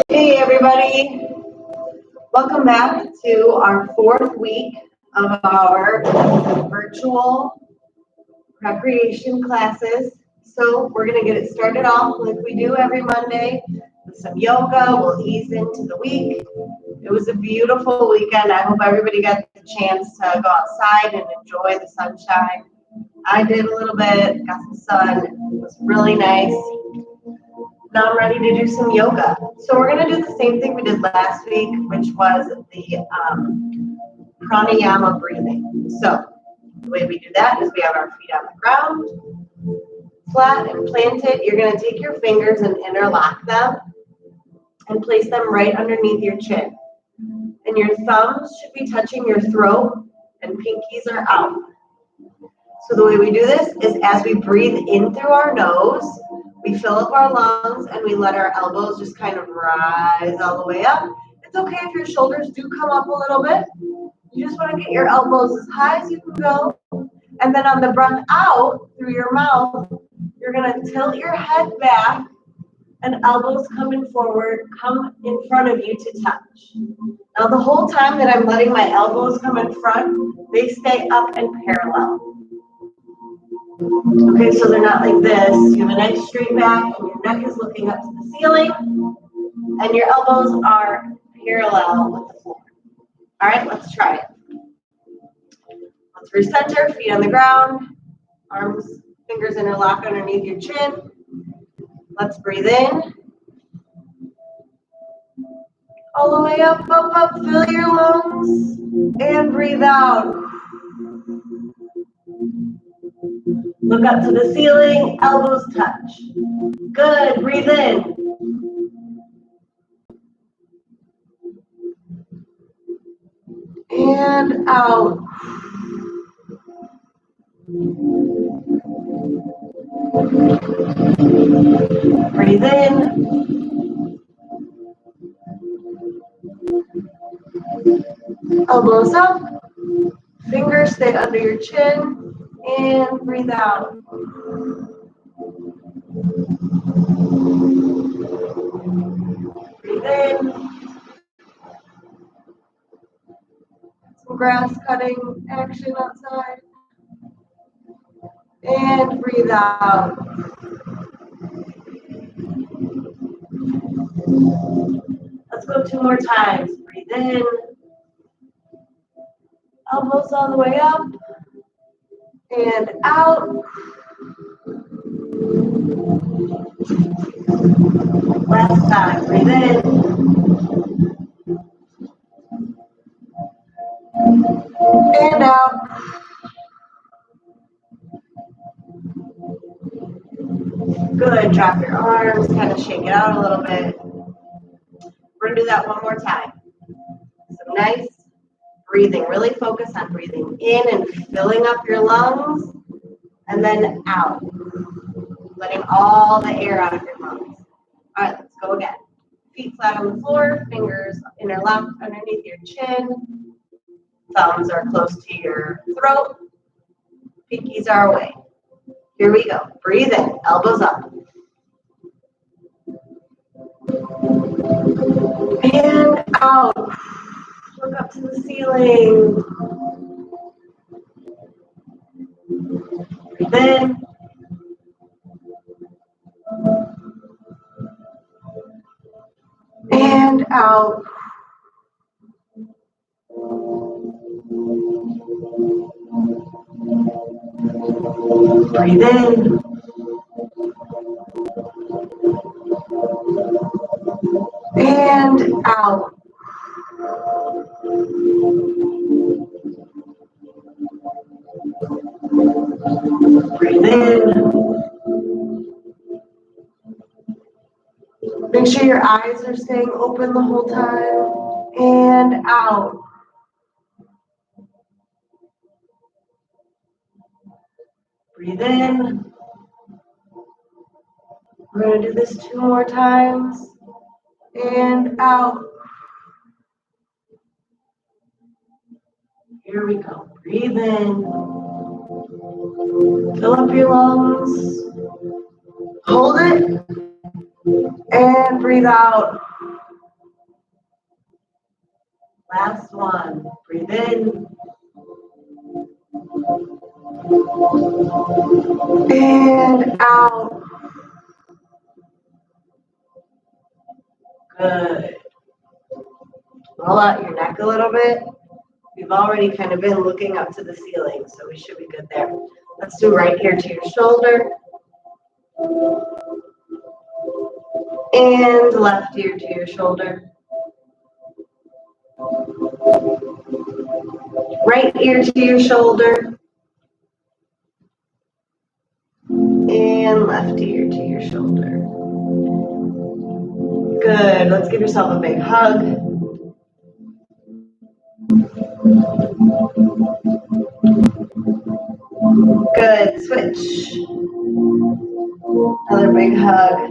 Hey everybody, welcome back to our fourth week of our virtual recreation classes. So we're going to get it started off like we do every Monday with some yoga. We'll ease into the week. It was a beautiful weekend. I hope everybody got the chance to go outside and enjoy the sunshine. I did a little bit, got some sun. It was really nice. Now I'm ready to do some yoga. So we're going to do the same thing we did last week, which was the pranayama breathing. So the way we do that is we have our feet on the ground, flat and planted. You're going to take your fingers and interlock them and place them right underneath your chin. And your thumbs should be touching your throat and pinkies are out. So the way we do this is as we breathe in through our nose, we fill up our lungs and we let our elbows just kind of rise all the way up. It's okay if your shoulders do come up a little bit. You just want to get your elbows as high as you can go. And then on the breath out through your mouth, you're going to tilt your head back and elbows coming forward, come in front of you to touch. Now the whole time that I'm letting my elbows come in front, they stay up and parallel. Okay, so they're not like this. You have a nice straight back and your neck is looking up to the ceiling and your elbows are parallel with the floor. All right, let's try it. Let's recenter, feet on the ground, arms, fingers interlock underneath your chin. Let's breathe in. All the way up, up, up, fill your lungs and breathe out. Look up to the ceiling, elbows touch. Good, breathe in. And out. Breathe in. Elbows up. Fingers stay under your chin. And breathe out. Breathe in. Some grass cutting action outside. And breathe out. Let's go 2 more times. Breathe in. Elbows all the way up. And out. Last time. Breathe in. And out. Good. Drop your arms. Kind of shake it out a little bit. We're going to do that one more time. Some nice breathing. Really focus on breathing in and filling up your lungs. And then out. Letting all the air out of your lungs. All right, let's go again. Feet flat on the floor. Fingers interlocked underneath your chin. Thumbs are close to your throat. Pinkies are away. Here we go. Breathe in. Elbows up. And out. Look up to the ceiling. Breathe in. And out. Breathe in. And out. Breathe in. Make sure your eyes are staying open the whole time. And out. Breathe in. We're going to do this 2 more times. And out. Here we go. Breathe in. Fill up your lungs. Hold it. And breathe out. Last one. Breathe in. And out. Good. Roll out your neck a little bit. We've already kind of been looking up to the ceiling, so we should be good there. Let's do right ear to your shoulder. And left ear to your shoulder. Right ear to your shoulder. And left ear to your shoulder. Good. Let's give yourself a big hug. Good. Switch. Another big hug.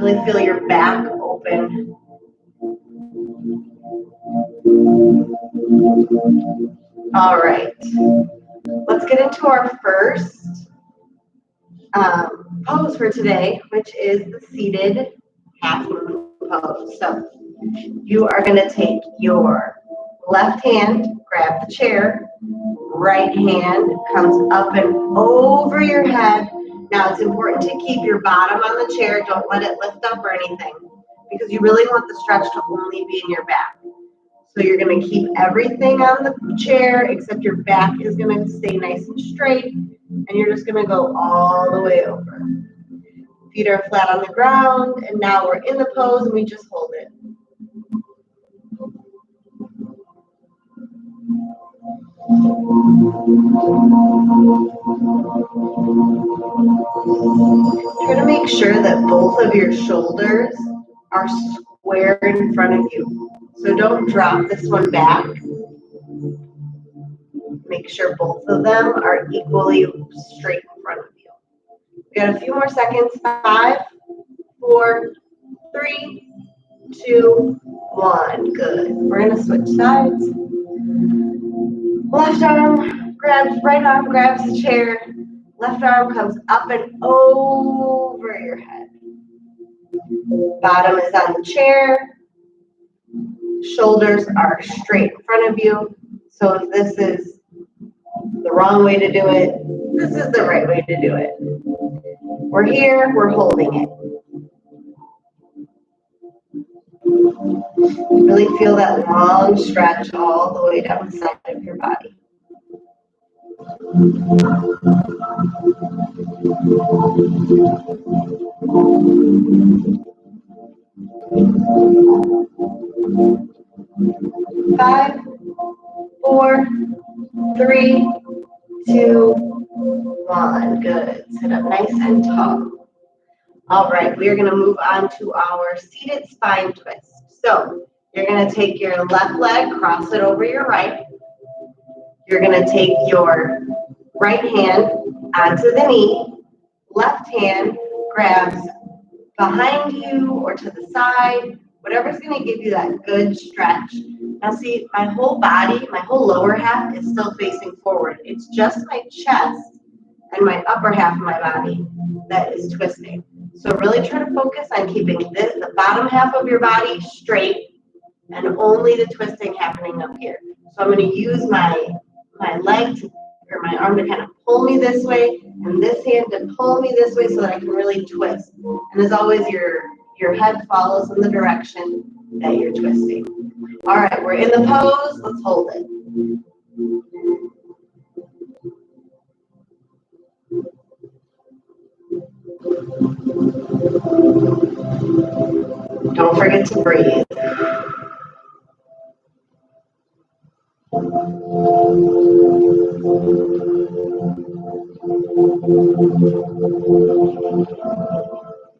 Really feel your back open. All right. Let's get into our first pose for today, which is the seated half moon pose. So you are going to take your left hand, grab the chair, right hand comes up and over your head. Now it's important to keep your bottom on the chair. Don't let it lift up or anything because you really want the stretch to only be in your back. So you're going to keep everything on the chair except your back is going to stay nice and straight, and you're just going to go all the way over. Feet are flat on the ground, and now we're in the pose and we just hold it. Try to make sure that both of your shoulders are square in front of you. So don't drop this one back. Make sure both of them are equally straight in front of you. We got a few more seconds. 5, 4, 3, 2, 1. Good. We're going to switch sides. Left arm grabs, right arm grabs the chair. Left arm comes up and over your head. Bottom is on the chair. Shoulders are straight in front of you. So if this is the wrong way to do it, this is the right way to do it. We're here, we're holding it. Really feel that long stretch all the way down the side of your body. Five, 4, 3, 2, 1. Good. Sit up nice and tall. All right, we are going to move on to our seated spine twist. So you're going to take your left leg, cross it over your right. You're going to take your right hand onto the knee. Left hand grabs behind you or to the side, whatever's going to give you that good stretch. Now see, my whole body, my whole lower half is still facing forward. It's just my chest and my upper half of my body that is twisting. So really try to focus on keeping the bottom half of your body straight and only the twisting happening up here. So I'm going to use my leg or my arm to kind of pull me this way and this hand to pull me this way so that I can really twist. And as always, your head follows in the direction that you're twisting. All right, we're in the pose. Let's hold it. Don't forget to breathe.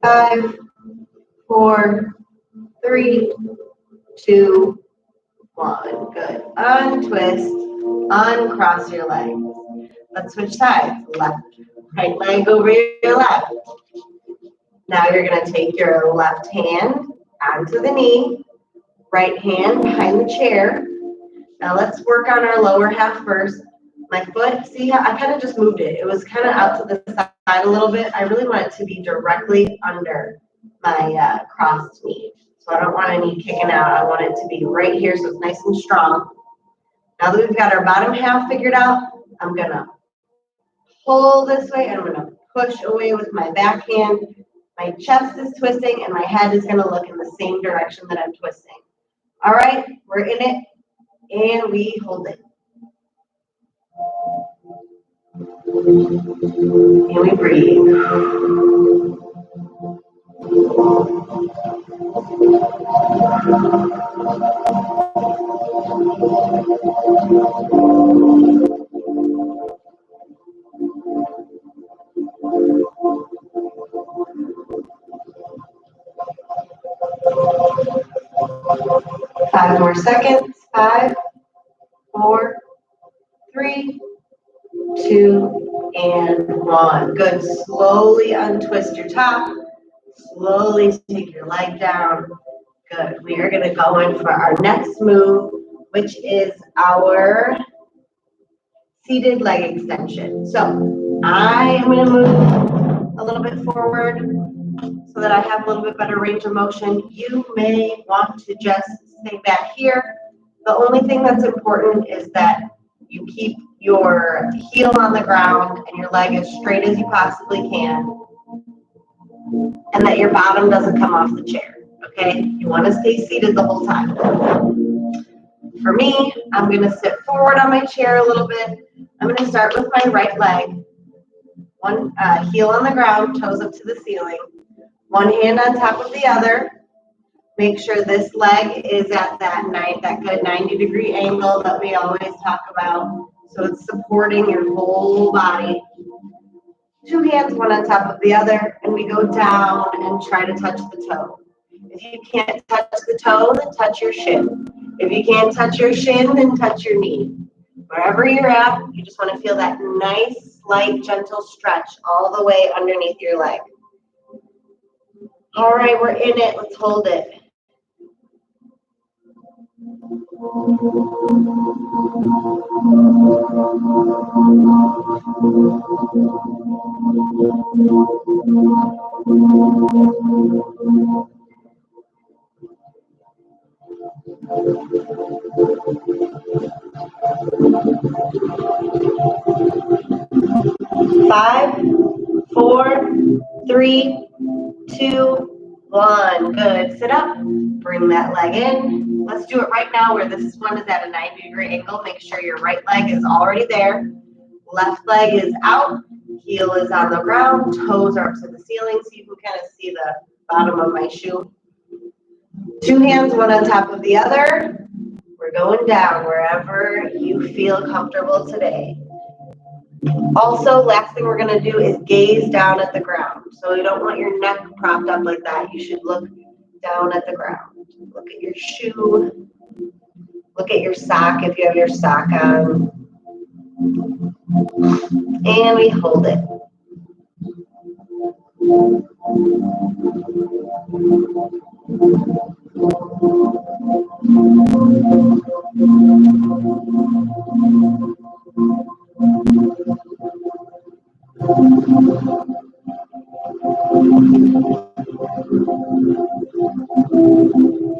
Five, 4, 3, 2, 1. Good. Untwist. Uncross your legs. Let's switch sides. Right leg over your left. Now you're going to take your left hand onto the knee. Right hand behind the chair. Now let's work on our lower half first. My foot, see how I kind of just moved it. It was kind of out to the side a little bit. I really want it to be directly under crossed knee. So I don't want any kicking out. I want it to be right here so it's nice and strong. Now that we've got our bottom half figured out, I'm going to pull this way and I'm going to push away with my back hand. My chest is twisting and my head is going to look in the same direction that I'm twisting. All right, we're in it and we hold it. And we breathe. 5 more seconds. 5, 4, 3, 2, and 1. Good. Slowly untwist your top. Slowly take your leg down. Good. We are going to go in for our next move, which is our seated leg extension. So I am going to move a little bit forward so that I have a little bit better range of motion. You may want to just stay back here. The only thing that's important is that you keep your heel on the ground and your leg as straight as you possibly can, and that your bottom doesn't come off the chair, okay? You want to stay seated the whole time. For me, I'm going to sit forward on my chair a little bit. I'm going to start with my right leg. One heel on the ground, toes up to the ceiling. One hand on top of the other. Make sure this leg is at that good 90-degree angle that we always talk about. So it's supporting your whole body. 2 hands, one on top of the other, and we go down and try to touch the toe. If you can't touch the toe, then touch your shin. If you can't touch your shin, then touch your knee. Wherever you're at, you just want to feel that nice, light, gentle stretch all the way underneath your leg. All right, we're in it. Let's hold it. Five, 4, 3, 2, 1. Good. Sit up. Bring that leg in. Let's do it right now where this one is at a 90-degree angle. Make sure your right leg is already there. Left leg is out. Heel is on the ground. Toes are up to the ceiling so you can kind of see the bottom of my shoe. 2 hands, one on top of the other. We're going down wherever you feel comfortable today. Also, last thing we're going to do is gaze down at the ground. So you don't want your neck propped up like that. You should look down at the ground. Look at your shoe. Look at your sock if you have your sock on. And we hold it.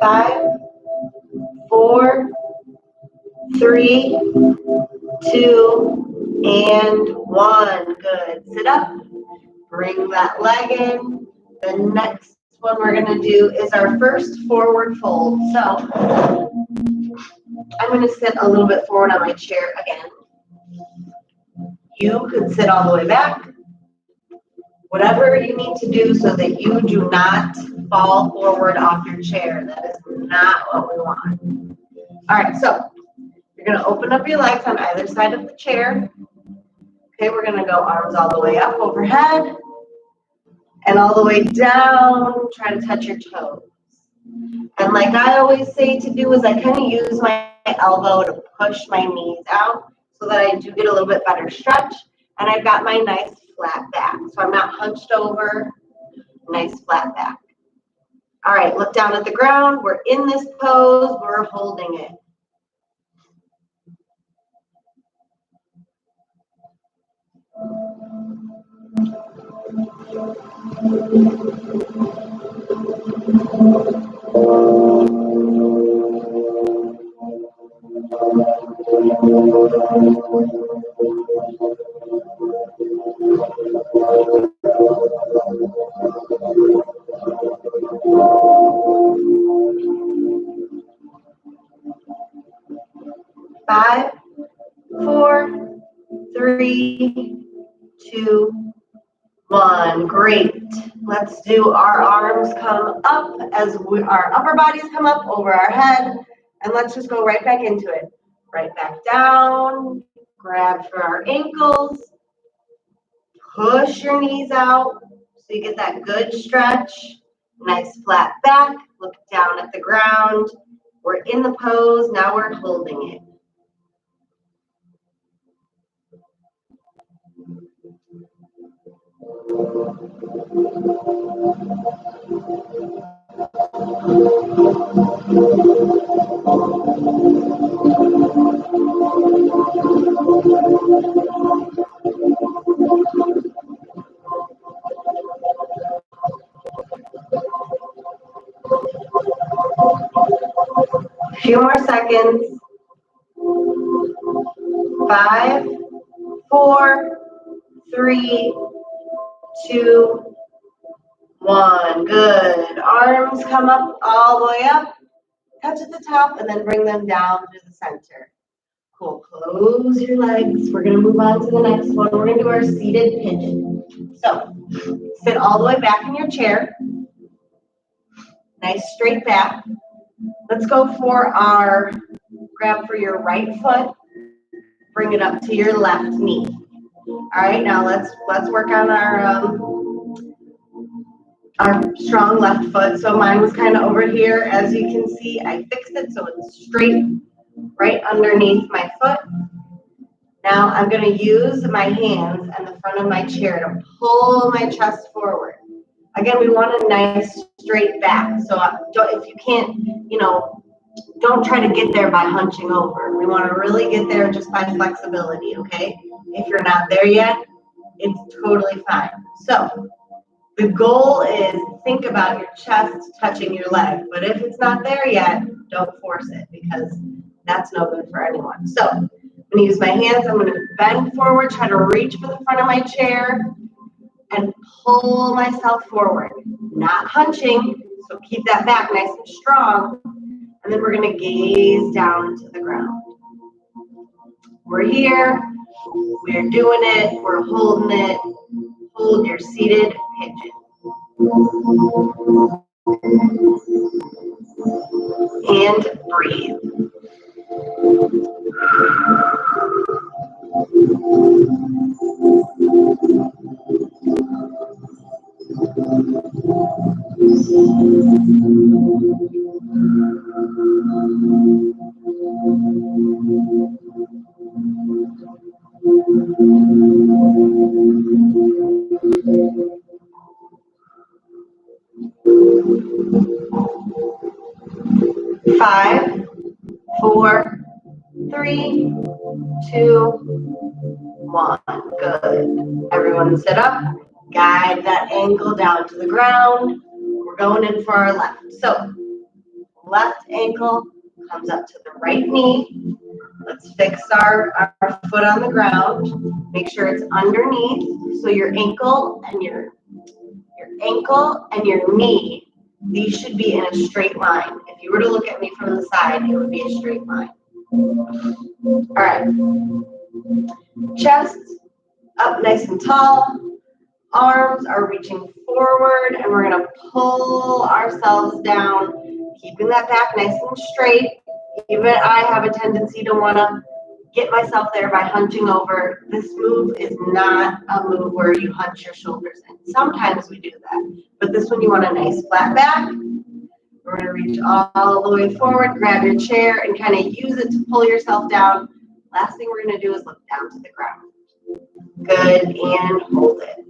Five, 4, 3, 2, and 1. Good. Sit up. Bring that leg in. The next one we're going to do is our first forward fold. So I'm going to sit a little bit forward on my chair again. You could sit all the way back. Whatever you need to do so that you do not fall forward off your chair. That is not what we want. All right, so you're going to open up your legs on either side of the chair. Okay, we're going to go arms all the way up overhead and all the way down. Try to touch your toes. And like I always say to do is I kind of use my elbow to push my knees out so that I do get a little bit better stretch. And I've got my nice flat back. So I'm not hunched over, nice flat back. All right, look down at the ground. We're in this pose. We're holding it. 5, 4, 3, 2, 1. Great. Let's do our arms come up as our upper bodies come up over our head. And let's just go right back into it. Right back down. Grab for our ankles. Push your knees out so you get that good stretch. Nice flat back. Look down at the ground. We're in the pose. Now we're holding it. A few more seconds. 5, 4, 3, 2, 1. Good. Arms come up all the way up. Touch at the top and then bring them down to the center. Cool. Close your legs. We're going to move on to the next one. We're going to do our seated pigeon. So, sit all the way back in your chair. Nice straight back. Let's go for our grab for your right foot. Bring it up to your left knee. All right, now let's work on our strong left foot. So mine was kind of over here. As you can see, I fixed it so it's straight right underneath my foot. Now I'm going to use my hands and the front of my chair to pull my chest forward. Again, we want a nice straight back. So if you can't, don't try to get there by hunching over. We want to really get there just by flexibility, okay? If you're not there yet, it's totally fine. So the goal is think about your chest touching your leg. But if it's not there yet, don't force it because that's no good for anyone. So I'm going to use my hands. I'm going to bend forward, try to reach for the front of my chair and pull myself forward. Not hunching, so keep that back nice and strong. And then we're going to gaze down to the ground. We're here. We're doing it. We're holding it. Hold your seated pigeon. And breathe. Five, 4, 3, 2, 1. Good. Everyone sit up. Guide that ankle down to the ground. We're going in for our left. So left ankle comes up to the right knee. Let's fix our foot on the ground. Make sure it's underneath. So your ankle and your knee, these should be in a straight line. If you were to look at me from the side, it would be a straight line. All right. Chest up nice and tall. Arms are reaching forward, and we're going to pull ourselves down, keeping that back nice and straight. Even I have a tendency to want to get myself there by hunching over. This move is not a move where you hunch your shoulders in. Sometimes we do that, but this one you want a nice flat back. We're going to reach all the way forward, grab your chair, and kind of use it to pull yourself down. Last thing we're going to do is look down to the ground. Good, and hold it.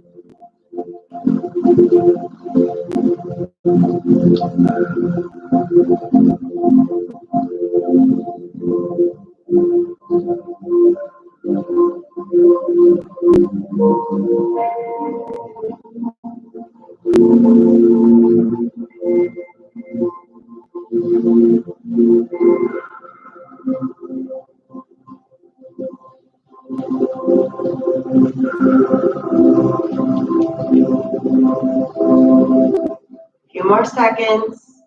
Few more seconds.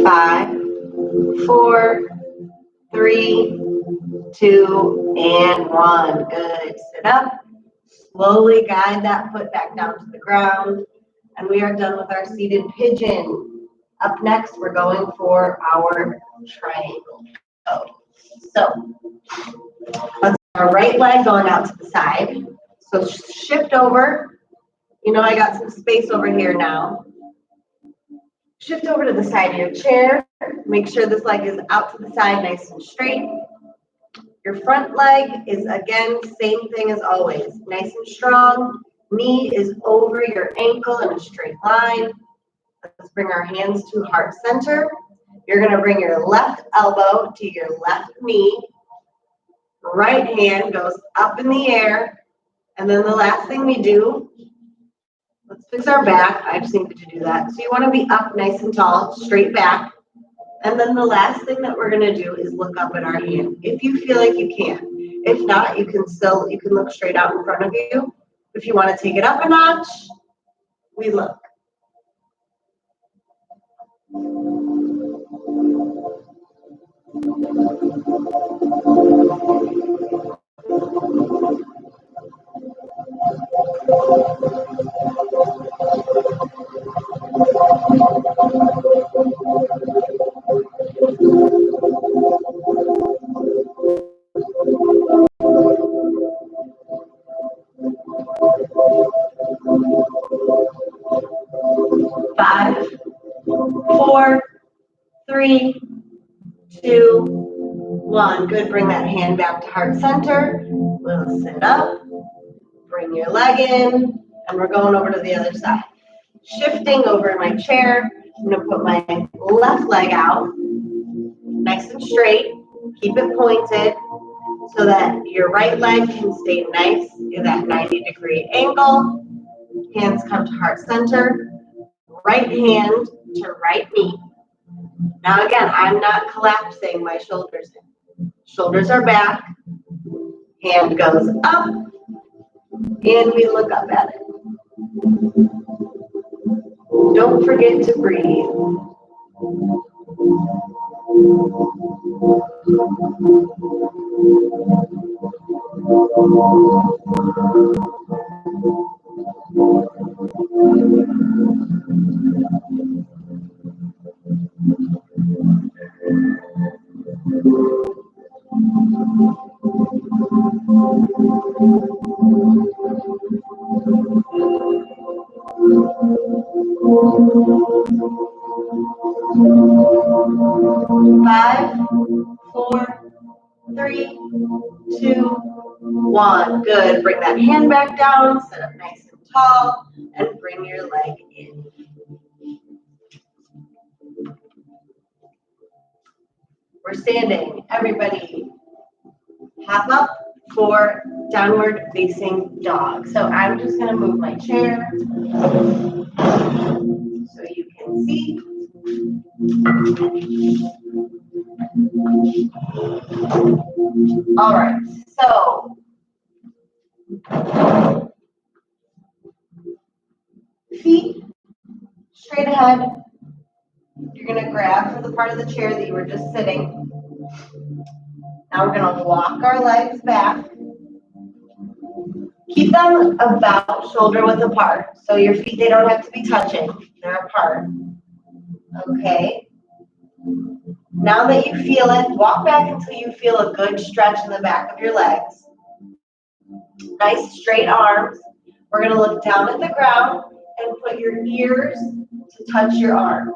5, 4, 3, 2, and 1. Good. Sit up. Slowly guide that foot back down to the ground. And we are done with our seated pigeon. Up next, we're going for our triangle. So let's our right leg going out to the side. So shift over. You know I got some space over here now. Shift over to the side of your chair. Make sure this leg is out to the side, nice and straight. Your front leg is, again, same thing as always. Nice and strong. Knee is over your ankle in a straight line. Let's bring our hands to heart center. You're going to bring your left elbow to your left knee. Right hand goes up in the air. And then the last thing we do, let's fix our back. I just need to do that. So you want to be up nice and tall, straight back. And then the last thing that we're going to do is look up at our hand. If you feel like you can. If not, you can look straight out in front of you. If you want to take it up a notch, we look. Five, 4, 3, 2, 1. Good. Bring that hand back to heart center. We'll sit up. Bring your leg in. And we're going over to the other side. Shifting over in my chair. I'm going to put my left leg out. Nice and straight. Keep it pointed so that your right leg can stay nice in that 90-degree angle. Hands come to heart center. Right hand to right knee. Now again, I'm not collapsing my shoulders in. Shoulders are back. Hand goes up. And we look up at it. Don't forget to breathe. Five, 4, 3, 2, 1. Good. Bring that hand back down. Sit up nice and tall. And bring your leg in. We're standing. Everybody hop up for downward facing dog. So I'm just going to move my chair so you can see. All right, so feet straight ahead. You're going to grab for the part of the chair that you were just sitting. Now we're going to walk our legs back. Keep them about shoulder width apart. So your feet, they don't have to be touching. They're apart. Okay. Now that you feel it, walk back until you feel a good stretch in the back of your legs. Nice straight arms. We're going to look down at the ground and put your ears to touch your arms.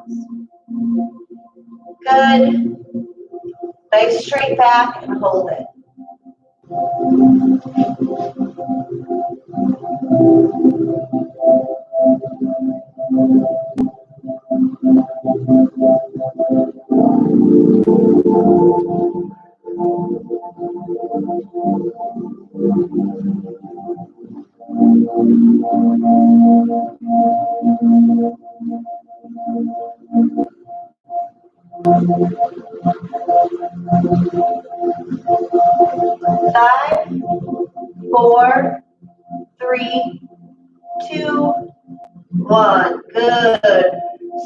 Good. Nice straight back and hold it. Five, 4, 3, 2, 1. Good.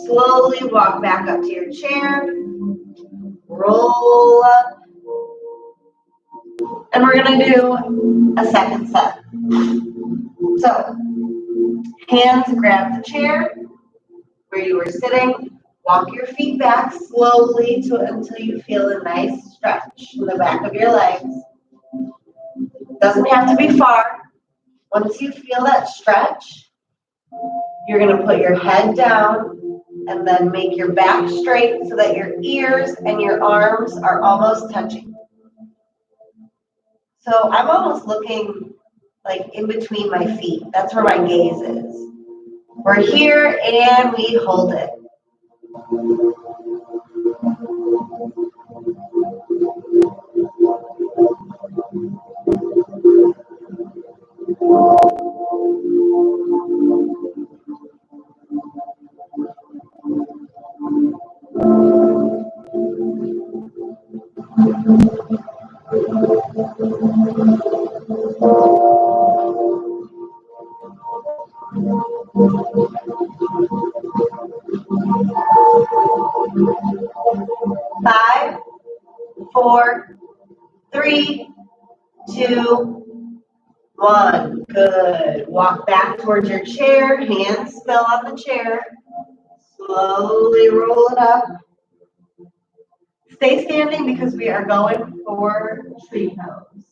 Slowly walk back up to your chair. Roll up. And we're going to do a second set. So, hands grab the chair where you were sitting. Walk your feet back slowly until you feel a nice stretch in the back of your legs. Doesn't have to be far. Once you feel that stretch, you're going to put your head down and then make your back straight so that your ears and your arms are almost touching. So I'm almost looking like in between my feet. That's where my gaze is. We're here and we hold it. Five, 4, 3, 2, 1. Good. Walk back towards your chair. Hands still on the chair. Slowly roll it up. Stay standing because we are going for tree pose.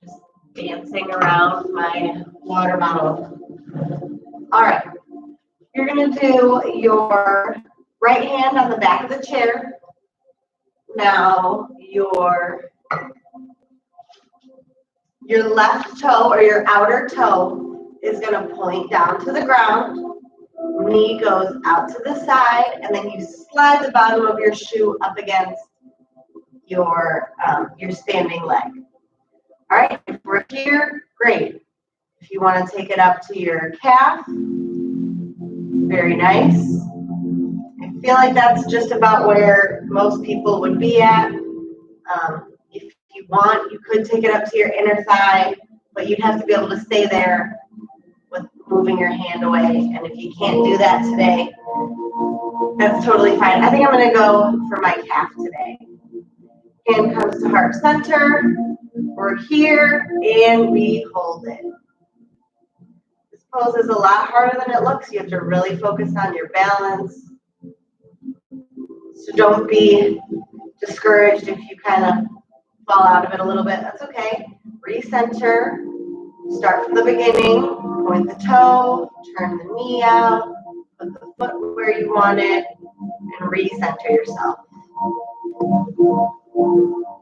Just dancing around my water bottle. All right. You're going to do your right hand on the back of the chair. Now your left toe or your outer toe is going to point down to the ground. Knee goes out to the side, and then you slide the bottom of your shoe up against your standing leg. All right, if we're here, great. If you want to take it up to your calf, very nice. I feel like that's just about where most people would be at. If you want, you could take it up to your inner thigh, but you'd have to be able to stay there with moving your hand away. And if you can't do that today, that's totally fine. I think I'm going to go for my calf today. Hand comes to heart center. We're here, and we hold it. This pose is a lot harder than it looks. You have to really focus on your balance. So don't be discouraged if you kind of fall out of it a little bit. That's okay. Recenter. Start from the beginning. Point the toe. Turn the knee out. Put the foot where you want it. And recenter yourself.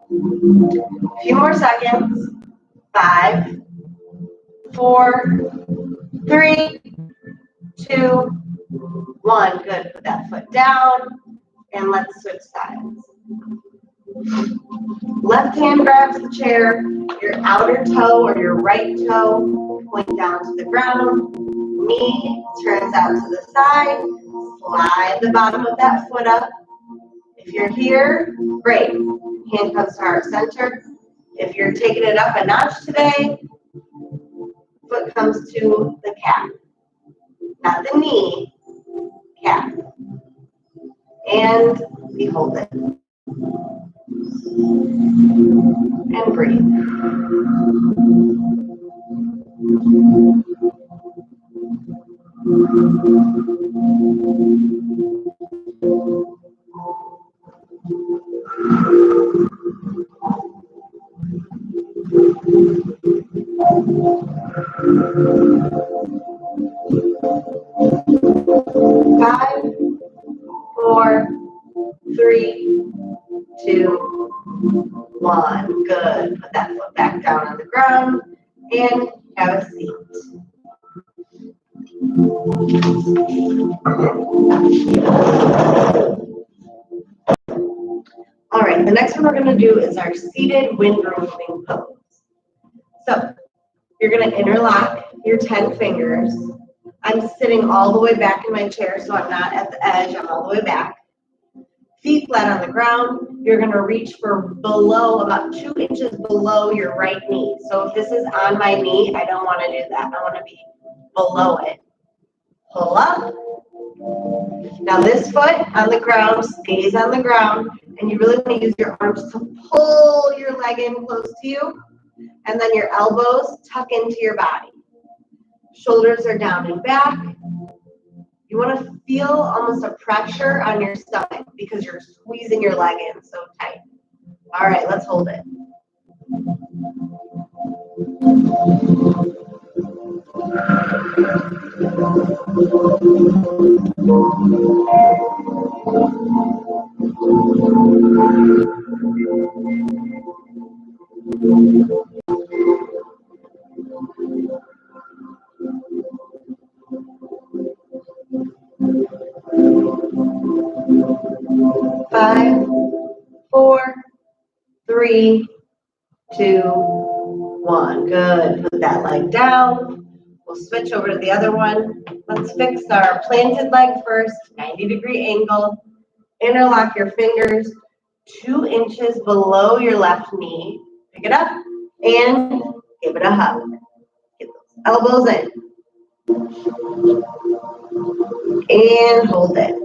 A few more seconds. 5, 4, 3, 2, 1. Good. Put that foot down. And let's switch sides. Left hand grabs the chair. Your outer toe or your right toe point down to the ground. Knee turns out to the side. Slide the bottom of that foot up. If you're here, great. Hand comes to heart center. If you're taking it up a notch today, foot comes to the calf. Not the knee, calf. And we hold it. And breathe. Five, 4, 3, 2, 1. Good. Put that foot back down on the ground and have a seat. All right, the next one we're going to do is our seated wind-removing pose. So you're going to interlock your 10 fingers. I'm sitting all the way back in my chair, so I'm not at the edge. I'm all the way back. Feet flat on the ground. You're going to reach for below, about 2 inches below your right knee. So if this is on my knee, I don't want to do that. I want to be below it. Pull up. Now this foot on the ground stays on the ground, and you really want to use your arms to pull your leg in close to you, and then your elbows tuck into your body. Shoulders are down and back. You want to feel almost a pressure on your stomach because you're squeezing your leg in so tight. All right, let's hold it. Five, 4, 3, 2, 1. Good. Put that leg down. We'll switch over to the other one. Let's fix our planted leg first, 90-degree angle. Interlock your fingers 2 inches below your left knee. Pick it up and give it a hug. Get those elbows in. And hold it.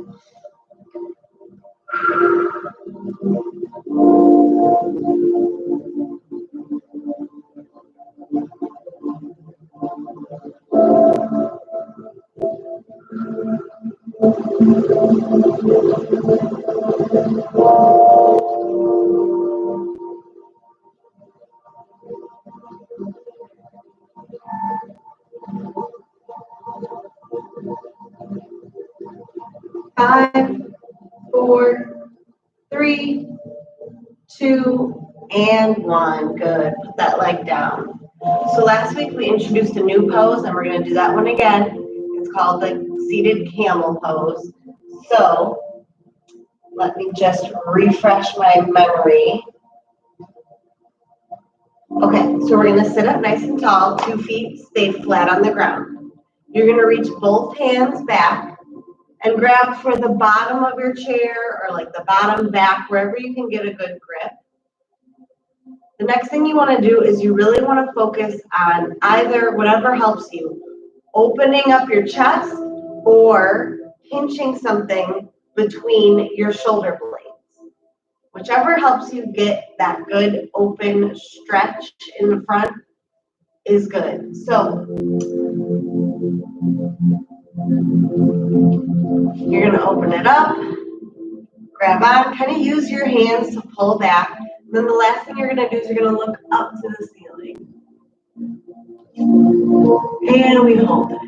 Five, 4, 3, 2, and 1. Good. Put that leg down. So last week we introduced a new pose, and we're going to do that one again. It's called the seated camel pose. So let me just refresh my memory. Okay, so we're going to sit up nice and tall, 2 feet stay flat on the ground. You're going to reach both hands back and grab for the bottom of your chair or like the bottom back, wherever you can get a good grip. The next thing you want to do is you really want to focus on either whatever helps you, opening up your chest or pinching something between your shoulder blades. Whichever helps you get that good open stretch in the front is good. So you're going to open it up, grab on, kind of use your hands to pull back. And then the last thing you're going to do is you're going to look up to the ceiling. And we hold it.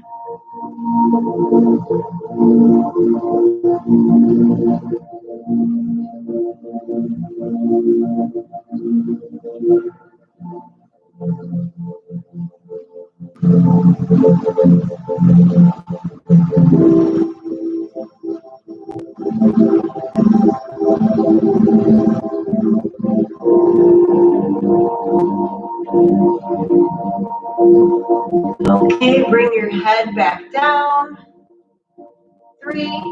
Okay, bring your head back down. 3,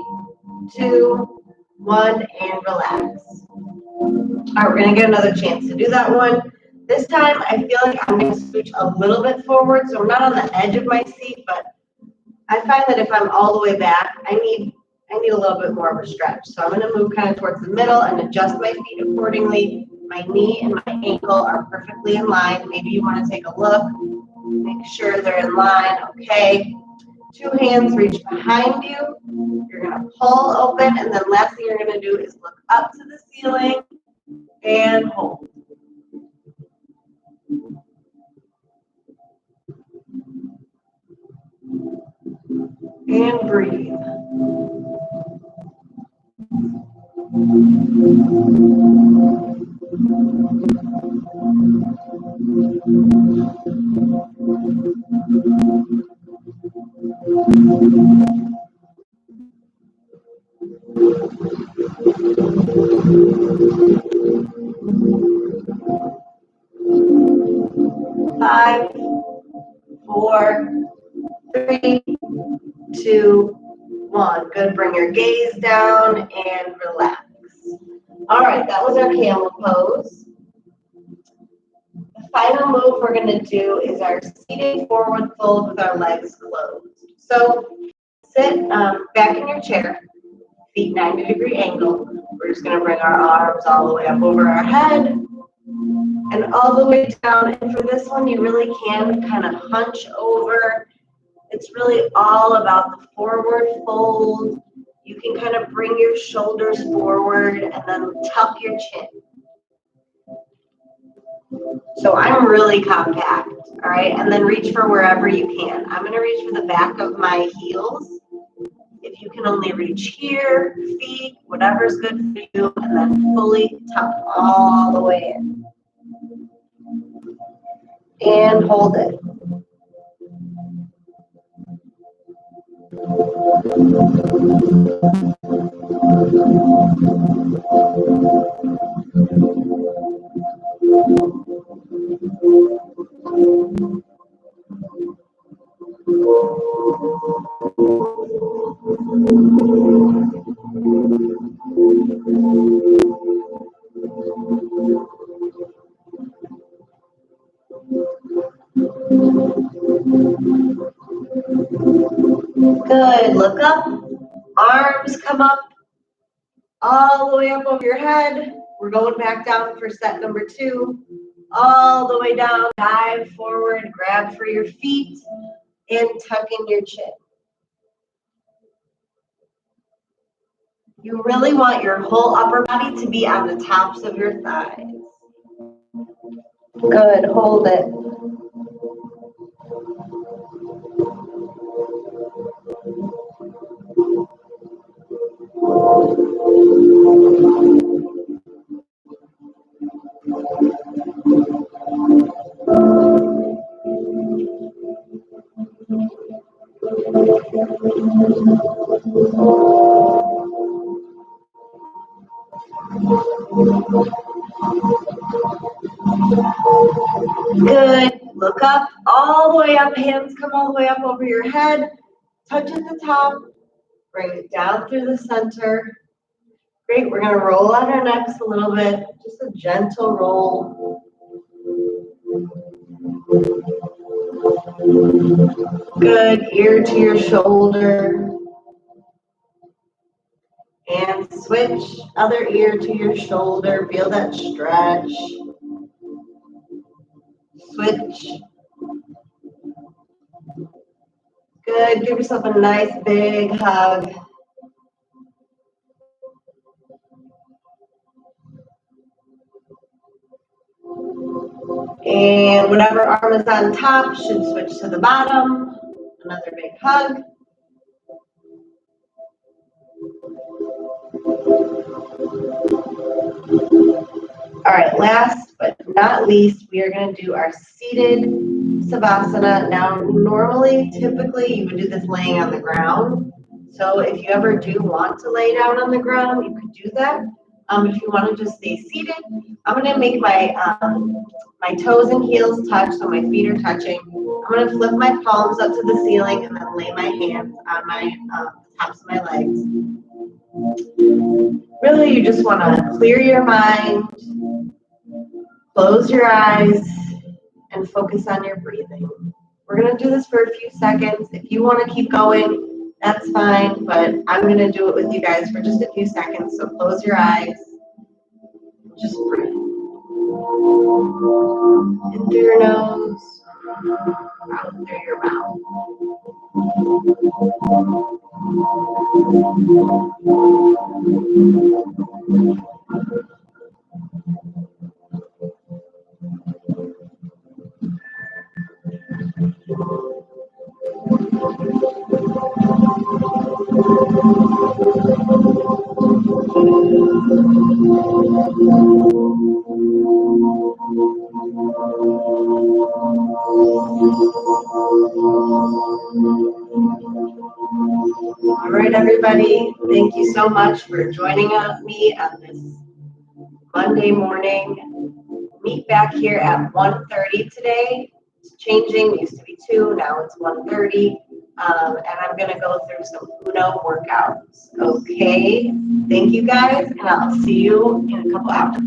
2, 1, and relax. All right, we're going to get another chance to do that one. This time, I feel like I'm going to scooch a little bit forward, so I'm not on the edge of my seat, but I find that if I'm all the way back, I need a little bit more of a stretch. So I'm going to move kind of towards the middle and adjust my feet accordingly. My knee and my ankle are perfectly in line. Maybe you want to take a look, make sure they're in line. Okay. 2 hands reach behind you. You're going to pull open, and then last thing you're going to do is look up to the ceiling and hold. And breathe. Five, 4, 3, 2, 1. Good. Bring your gaze down and relax. All right, that was our camel pose. The final move we're going to do is our seated forward fold with our legs closed. So sit back in your chair, feet 90-degree angle. We're just going to bring our arms all the way up over our head and all the way down. And for this one, you really can kind of hunch over. It's really all about the forward fold. You can kind of bring your shoulders forward and then tuck your chin. So I'm really compact, all right? And then reach for wherever you can. I'm going to reach for the back of my heels. If you can only reach here, feet, whatever's good for you, and then fully tuck all the way in. And hold it. Good. Look up. Arms come up all the way up over your head. We're going back down for set number 2. All the way down. Dive forward. Grab for your feet. And tuck in your chin. You really want your whole upper body to be on the tops of your thighs. Good. Hold it. Good. Look up, all the way up. Hands come all the way up over your head. Touch at the top. Bring it down through the center. Great. We're going to roll on our necks a little bit. Just a gentle roll. Good. Ear to your shoulder. And switch. Other ear to your shoulder. Feel that stretch. Switch. Good. Give yourself a nice big hug. And whatever arm is on top should switch to the bottom. Another big hug. All right, last but not least, we are going to do our seated Savasana. Now, normally, typically, you would do this laying on the ground. So if you ever do want to lay down on the ground, you could do that. If you want to just stay seated, I'm going to make my my toes and heels touch, so my feet are touching. I'm going to flip my palms up to the ceiling and then lay my hands on my tops of my legs. Really, you just want to clear your mind, close your eyes, and focus on your breathing. We're going to do this for a few seconds. If you want to keep going, that's fine, but I'm going to do it with you guys for just a few seconds. So close your eyes. Just breathe. In through your nose, out through your mouth. All right, everybody, thank you so much for joining me on this Monday morning. Meet back here at 1:30 today. It's changing. It used to be 2, now it's 1:30. And I'm gonna go through some Uno workouts. Okay, thank you guys, and I'll see you in a couple hours.